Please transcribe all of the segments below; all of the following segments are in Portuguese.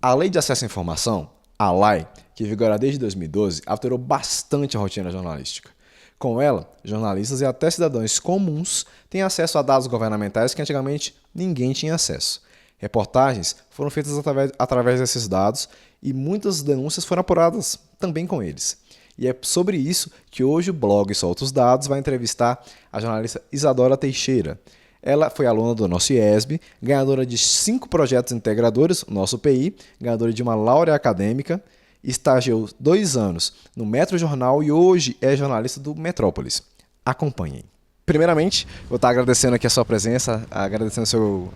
A Lei de Acesso à Informação, a LAI, que vigora desde 2012, alterou bastante a rotina jornalística. Com ela, jornalistas e até cidadãos comuns têm acesso a dados governamentais que antigamente ninguém tinha acesso. Reportagens foram feitas através desses dados e muitas denúncias foram apuradas também com eles. E é sobre isso que hoje o blog Solta os Dados vai entrevistar a jornalista Isadora Teixeira. Ela foi aluna do nosso IESB, ganhadora de 5 projetos integradores, nosso PI, ganhadora de uma laurea acadêmica, estagiou 2 anos no Metro Jornal e hoje é jornalista do Metrópolis. Acompanhem. Primeiramente, vou estar agradecendo aqui a sua presença, agradecendo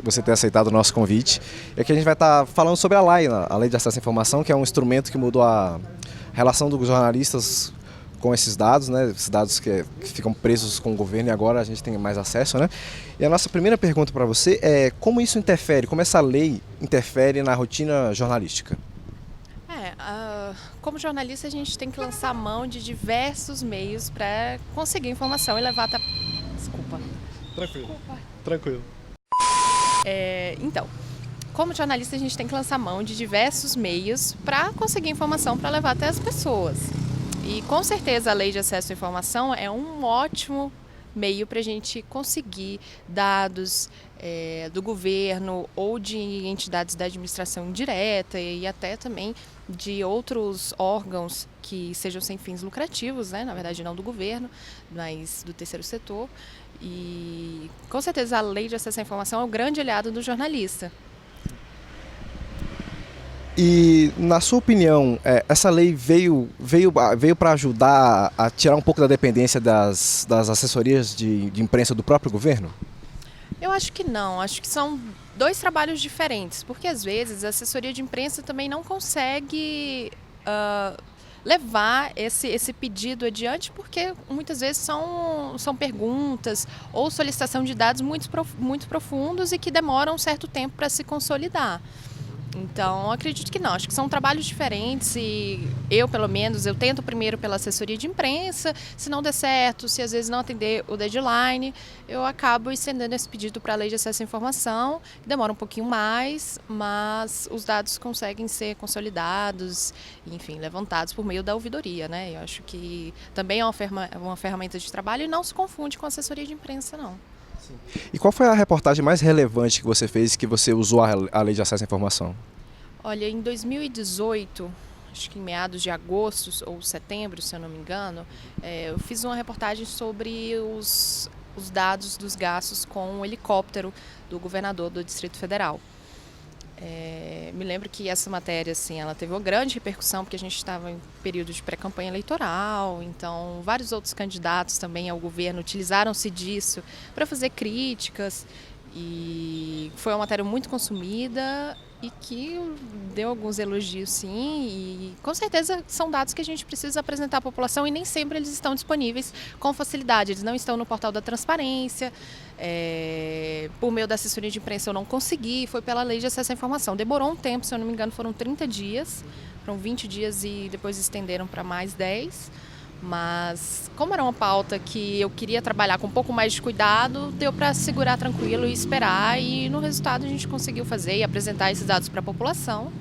você ter aceitado o nosso convite. E aqui a gente vai estar falando sobre a LAI, a Lei de Acesso à Informação, que é um instrumento que mudou a relação dos jornalistas com esses dados, né? Esses dados que ficam presos com o governo e agora a gente tem mais acesso, né? E a nossa primeira pergunta para você é como isso interfere, como essa lei interfere na rotina jornalística? Como jornalista a gente tem que lançar mão de diversos meios para conseguir informação e levar até... Desculpa. Tranquilo. Desculpa. Tranquilo. Então, como jornalista a gente tem que lançar mão de diversos meios para conseguir informação para levar até as pessoas. E com certeza a Lei de Acesso à Informação é um ótimo meio para a gente conseguir dados do governo ou de entidades da administração indireta e até também de outros órgãos que sejam sem fins lucrativos, né? Na verdade não do governo, mas do terceiro setor. E com certeza a Lei de Acesso à Informação é o grande aliado do jornalista. E, na sua opinião, essa lei veio para ajudar a tirar um pouco da dependência das assessorias de imprensa do próprio governo? Eu acho que não, acho que são dois trabalhos diferentes, porque às vezes a assessoria de imprensa também não consegue levar esse pedido adiante, porque muitas vezes são perguntas ou solicitação de dados muito profundos e que demoram um certo tempo para se consolidar. Então, acredito que não, acho que são trabalhos diferentes e eu, pelo menos, eu tento primeiro pela assessoria de imprensa, se não der certo, se às vezes não atender o deadline, eu acabo estendendo esse pedido para a Lei de Acesso à Informação, que demora um pouquinho mais, mas os dados conseguem ser consolidados, enfim, levantados por meio da ouvidoria, né? Eu acho que também é uma ferramenta de trabalho e não se confunde com assessoria de imprensa, não. E qual foi a reportagem mais relevante que você fez que você usou a Lei de Acesso à Informação? Olha, em 2018, acho que em meados de agosto ou setembro, se eu não me engano, eu fiz uma reportagem sobre os dados dos gastos com o helicóptero do governador do Distrito Federal. Me lembro que essa matéria, assim, ela teve uma grande repercussão porque a gente estava em período de pré-campanha eleitoral, então vários outros candidatos também ao governo utilizaram-se disso para fazer críticas e foi uma matéria muito consumida e que deu alguns elogios, sim, e com certeza são dados que a gente precisa apresentar à população e nem sempre eles estão disponíveis com facilidade, eles não estão no portal da transparência. Por meio da assessoria de imprensa eu não consegui, foi pela Lei de Acesso à Informação. Demorou um tempo, se eu não me engano foram 30 dias, foram 20 dias e depois estenderam para mais 10. Mas como era uma pauta que eu queria trabalhar com um pouco mais de cuidado, deu para segurar tranquilo e esperar e no resultado a gente conseguiu fazer e apresentar esses dados para a população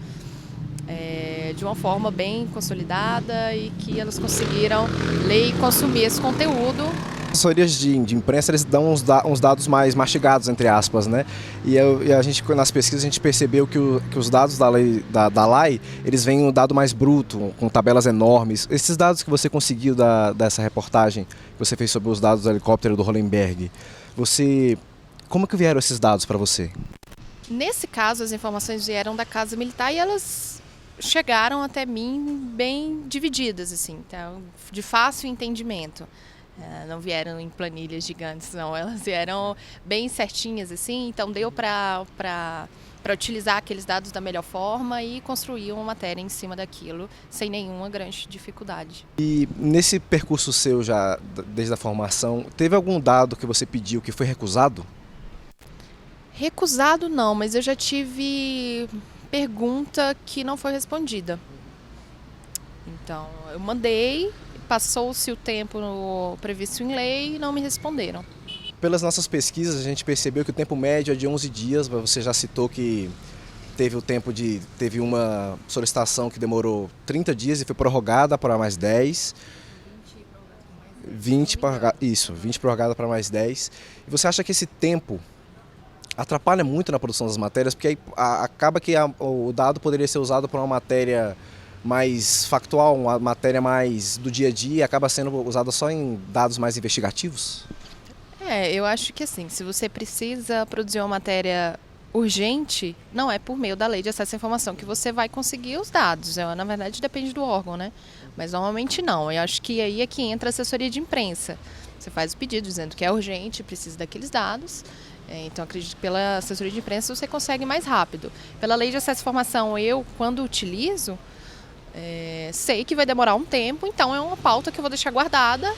de uma forma bem consolidada e que elas conseguiram ler e consumir esse conteúdo. Assessorias de imprensa, eles dão uns dados mais mastigados, entre aspas, né? E a gente, nas pesquisas, a gente percebeu que os dados da LAI, eles vêm um dado mais bruto, com tabelas enormes. Esses dados que você conseguiu dessa reportagem que você fez sobre os dados do helicóptero do Hollenberg, como que vieram esses dados para você? Nesse caso, as informações vieram da Casa Militar e elas chegaram até mim bem divididas, assim, então, de fácil entendimento. Não vieram em planilhas gigantes, não. Elas vieram bem certinhas, assim, então deu para utilizar aqueles dados da melhor forma e construir uma matéria em cima daquilo sem nenhuma grande dificuldade. E nesse percurso seu já, desde a formação, teve algum dado que você pediu que foi recusado? Recusado não, mas eu já tive pergunta que não foi respondida. Então, eu mandei, passou-se o tempo previsto em lei e não me responderam. Pelas nossas pesquisas, a gente percebeu que o tempo médio é de 11 dias, você já citou que teve uma solicitação que demorou 30 dias e foi prorrogada para mais 10. 20 prorrogada para mais 10. E você acha que esse tempo atrapalha muito na produção das matérias? Porque aí acaba que o dado poderia ser usado para uma matéria mais factual, uma matéria mais do dia a dia, acaba sendo usada só em dados mais investigativos? Eu acho que assim, se você precisa produzir uma matéria urgente, não é por meio da lei de acesso à informação que você vai conseguir os dados. Na verdade, depende do órgão, né? Mas normalmente não. Eu acho que aí é que entra a assessoria de imprensa. Você faz o pedido dizendo que é urgente, precisa daqueles dados. Então, acredito que pela assessoria de imprensa você consegue mais rápido. Pela lei de acesso à informação, eu, quando utilizo, sei que vai demorar um tempo, então é uma pauta que eu vou deixar guardada,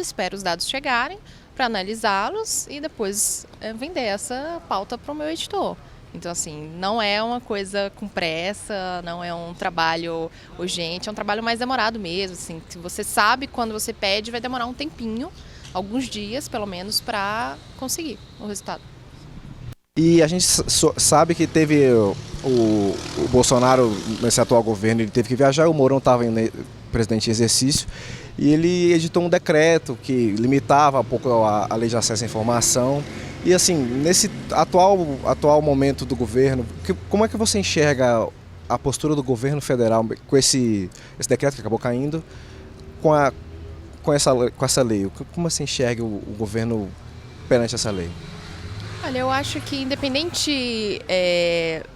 espero os dados chegarem para analisá-los e depois vender essa pauta para o meu editor. Então, assim, não é uma coisa com pressa, não é um trabalho urgente, é um trabalho mais demorado mesmo. Assim, se você sabe quando você pede, vai demorar um tempinho, alguns dias pelo menos, para conseguir o resultado. E a gente sabe que teve o Bolsonaro, nesse atual governo, ele teve que viajar, o Mourão estava presidente em exercício, e ele editou um decreto que limitava um pouco a lei de acesso à informação. E assim, nesse atual momento do governo, como é que você enxerga a postura do governo federal com esse decreto que acabou caindo, com essa lei? Como você enxerga o governo perante essa lei? Olha, eu acho que independente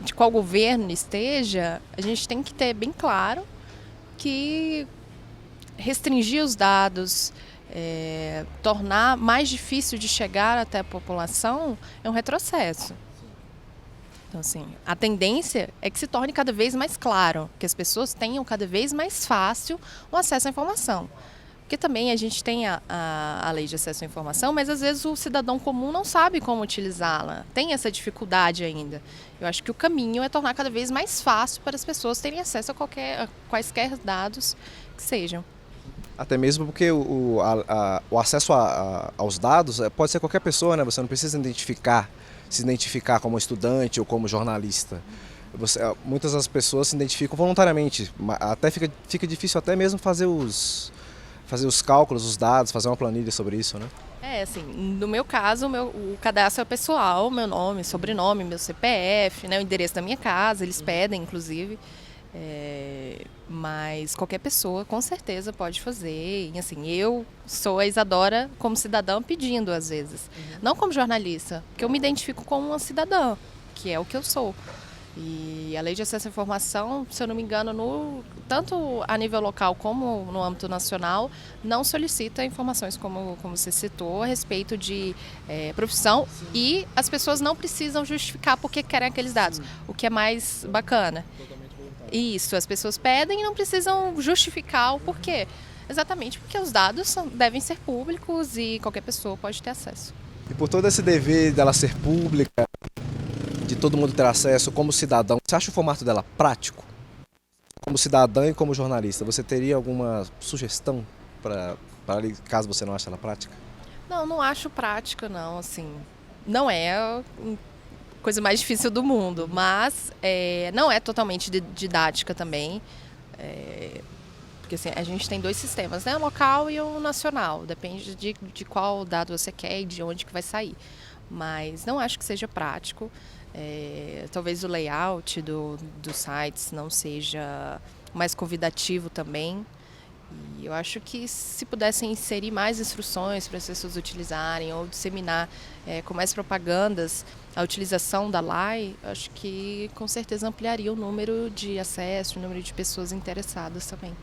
de qual governo esteja, a gente tem que ter bem claro que restringir os dados, tornar mais difícil de chegar até a população é um retrocesso. Então, assim, a tendência é que se torne cada vez mais claro, que as pessoas tenham cada vez mais fácil o acesso à informação. Porque também a gente tem a lei de acesso à informação, mas às vezes o cidadão comum não sabe como utilizá-la, tem essa dificuldade ainda. Eu acho que o caminho é tornar cada vez mais fácil para as pessoas terem acesso a quaisquer dados que sejam. Até mesmo porque o acesso aos dados pode ser qualquer pessoa, né? Você não precisa se identificar como estudante ou como jornalista. Muitas das pessoas se identificam voluntariamente, até fica difícil até mesmo fazer os cálculos, os dados, fazer uma planilha sobre isso, né? Assim, no meu caso, o cadastro é pessoal, meu nome, sobrenome, meu CPF, né, o endereço da minha casa, eles pedem, inclusive. Mas qualquer pessoa, com certeza, pode fazer. E, assim, eu sou a Isadora como cidadã pedindo, às vezes. Não como jornalista, porque eu me identifico como uma cidadã, que é o que eu sou. E a lei de acesso à informação, se eu não me engano, tanto a nível local como no âmbito nacional, não solicita informações, como você citou, a respeito de profissão. Sim. E as pessoas não precisam justificar por que querem aqueles dados, sim, o que é mais bacana. Totalmente voluntário. Isso, as pessoas pedem e não precisam justificar o porquê. Exatamente porque os dados devem ser públicos e qualquer pessoa pode ter acesso. E por todo esse dever dela ser pública, de todo mundo ter acesso como cidadão, você acha o formato dela prático? Como cidadã e como jornalista, você teria alguma sugestão para caso você não ache ela prática? Não acho prática, não. Assim, não é a coisa mais difícil do mundo, mas não é totalmente didática também. Porque assim, a gente tem dois sistemas, né? O local e o nacional. Depende de qual dado você quer e de onde que vai sair. Mas não acho que seja prático. Talvez o layout dos sites não seja mais convidativo também. E eu acho que se pudessem inserir mais instruções para as pessoas utilizarem ou disseminar com mais propagandas a utilização da LAI, acho que com certeza ampliaria o número de acesso, o número de pessoas interessadas também.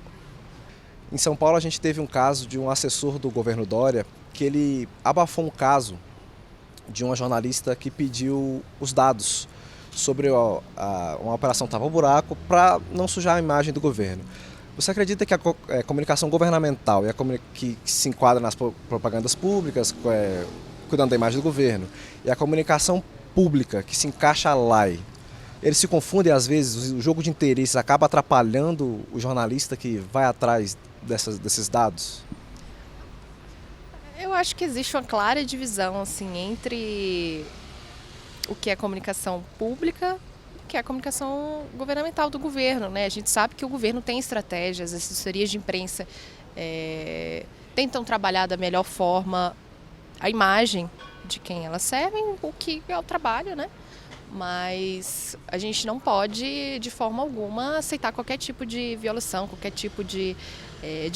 Em São Paulo a gente teve um caso de um assessor do governo Dória que ele abafou um caso de uma jornalista que pediu os dados sobre uma operação tapa-buraco para não sujar a imagem do governo. Você acredita que a comunicação governamental e que se enquadra nas propagandas públicas, cuidando da imagem do governo, e a comunicação pública, que se encaixa lá, eles se confundem às vezes, o jogo de interesses acaba atrapalhando o jornalista que vai atrás desses dados? Eu acho que existe uma clara divisão assim, entre o que é comunicação pública, o que é a comunicação governamental do governo, né? A gente sabe que o governo tem estratégias, as assessorias de imprensa tentam trabalhar da melhor forma a imagem de quem elas servem, o que é o trabalho, né? Mas a gente não pode, de forma alguma, aceitar qualquer tipo de violação, qualquer tipo de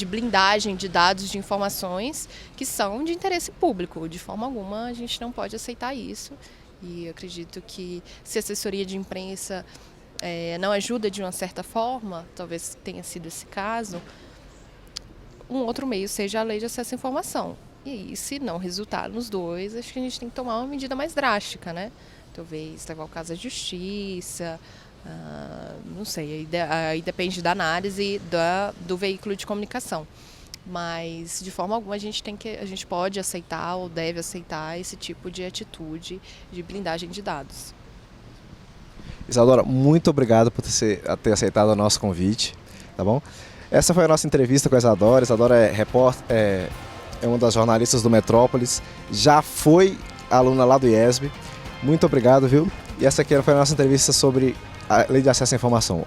blindagem de dados, de informações que são de interesse público. De forma alguma, a gente não pode aceitar isso. E eu acredito que se a assessoria de imprensa não ajuda de uma certa forma, talvez tenha sido esse caso, um outro meio seja a lei de acesso à informação. E aí, se não resultar nos dois, acho que a gente tem que tomar uma medida mais drástica, né? Talvez levar o caso à justiça, não sei, aí depende da análise do veículo de comunicação. Mas, de forma alguma, a gente pode aceitar ou deve aceitar esse tipo de atitude de blindagem de dados. Isadora, muito obrigado por ter aceitado o nosso convite, tá bom? Essa foi a nossa entrevista com a Isadora. Isadora é uma das jornalistas do Metrópolis, já foi aluna lá do IESB. Muito obrigado, viu? E essa aqui foi a nossa entrevista sobre a Lei de Acesso à Informação.